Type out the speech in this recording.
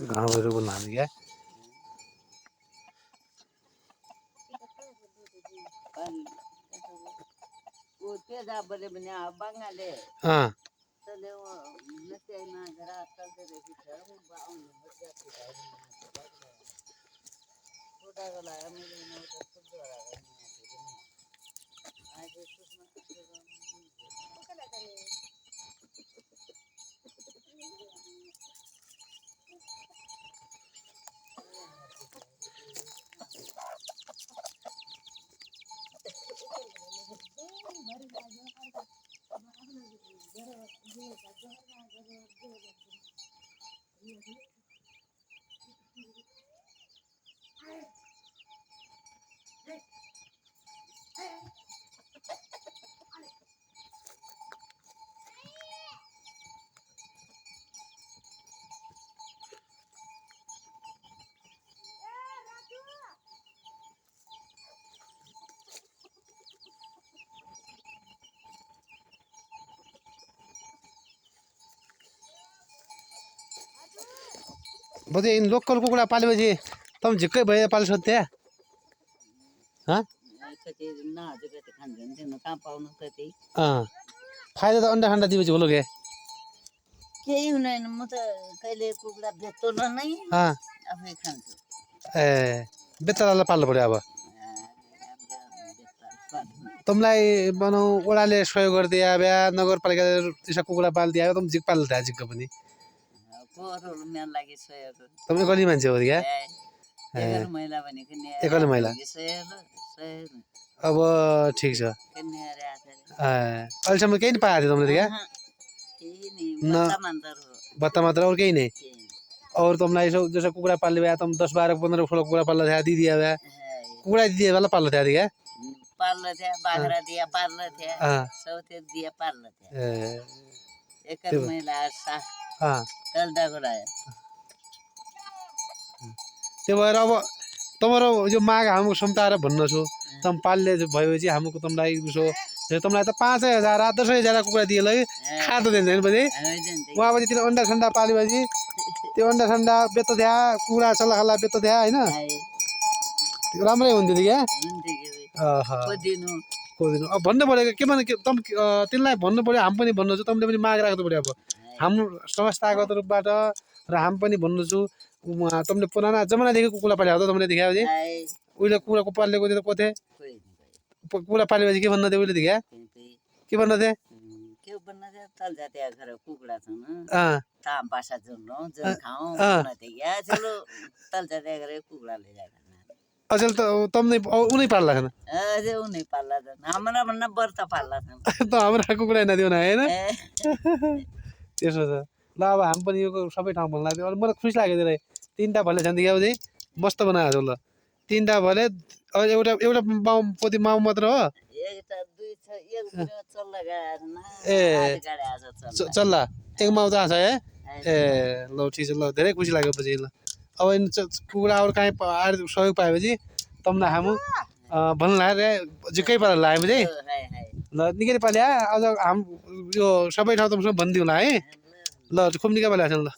घाउ भएर बोल्नु हामी क्या बजे इन लोकल कुकुरा पालेपछि तम झिक्कै भए पाल्छ त्यहाँ फाइदा त अन्डा खण्डा दिएपछि होला के केही हुँदैन म त कहिले कुकुरा बेच्छु नै आफै खान्छु ए बेच्चालाई पाल्नु पर्यो अब तमलाई बनाऊ ओडाले सहयोग गरिदिया ब्या नगरपालिकाले त्यसमा कुकुरा पालिदिया तम झिक पाल्नु थाहा झिक्क पनि तपाईँ गली मान्छे हो क्या एक्लै महिला अब ठिक छ अहिलेसम्म केही नि पाएको थियो तपाईँले क्या बत्ता मात्र और केही नहीं और तुमलाई यसो जैसे कुकुरा पाल्ने भए तुम 10 12 15 16 कुकुरा पाल्न थियो दिदिया भए कुकुरा दिदिया वाला पाल्न थियो क्या पाल्न थियो बाख्रा दिया पाल्न थियो सौते दिया पाल्न थियो एकर महिला सा तलदाको राय त्यो भएर अब तमरो यो माग हाम्रो क्षमता भन्न छु तम पाल्ने भएपछि हाम्रो तमलाई उसो तमलाई त 5000 10,000 कुकुरा दिएलै खाद्य दिन्छ भने उहाँपछि त्यो अन्डा खण्डा पालेपछि त्यो अन्डा खण्डा बेच्छ द्या कुकुरा चल्ला खल्ला बेच्छ द्या हैन त्यो राम्रै हुन्थ्यो क्या कोदिनु अब भन्नु पर्यो के भने तम तिनलाई भन्नु पर्यो हामी पनि भन्नु छु तमले पनि माग राख्नु पर्यो अब हाम्रो संस्थागत रूपबाट र हामी पनि भन्नु छु तमले पुराना जमानादेखि कुकुरा पाले हो त तमले देखाएपछि उहिले कुकुराको पालेको थियो कोथे कुकुरा पालेपछि के भन्नु थियो उहिले देखा के भन्नु थियो के भन्नु थियो तल जाते घर कुकुरा छन् ताम पासा जुन्नो जुन खाऊ भन्नु थियो चलो तल जाते घर कुकुरा ले जाए अचेल त तमले उनै पाल्ला छन् अझै उनै पाल्ला छन् हमरा भन्न बर्ता पाल्ला छन् त हमरा कुकुरा नदिउ न हैन त्यसो छ ल अब हामी पनि यो सबै ठाउँ भन्नु लाग्यो मलाई खुसी लाग्यो धेरै तीनटा भले छन् देखियो चाहिँ मस्त बनाएको छ ल तीनटा भले एउटा एउटा माउ पोती माउ मात्र हो एउटा दुई छ एक चल्ला गाडा ए गाडा चल्ला एक माउ त छ है ए ल ठीक छ ल धेरै खुसी लाग्यो पछि ल अब कुकुरा और कहीँ सहयोग पाएपछि तमलाई हामी भन्नु लाग्यो झिक्कै पारा लाग्यो चाहिँ ल निकै पाले अझ हाम यो सबै ठाउँ तमसँग भनिदिउँला है ल खुब निकै पाले ल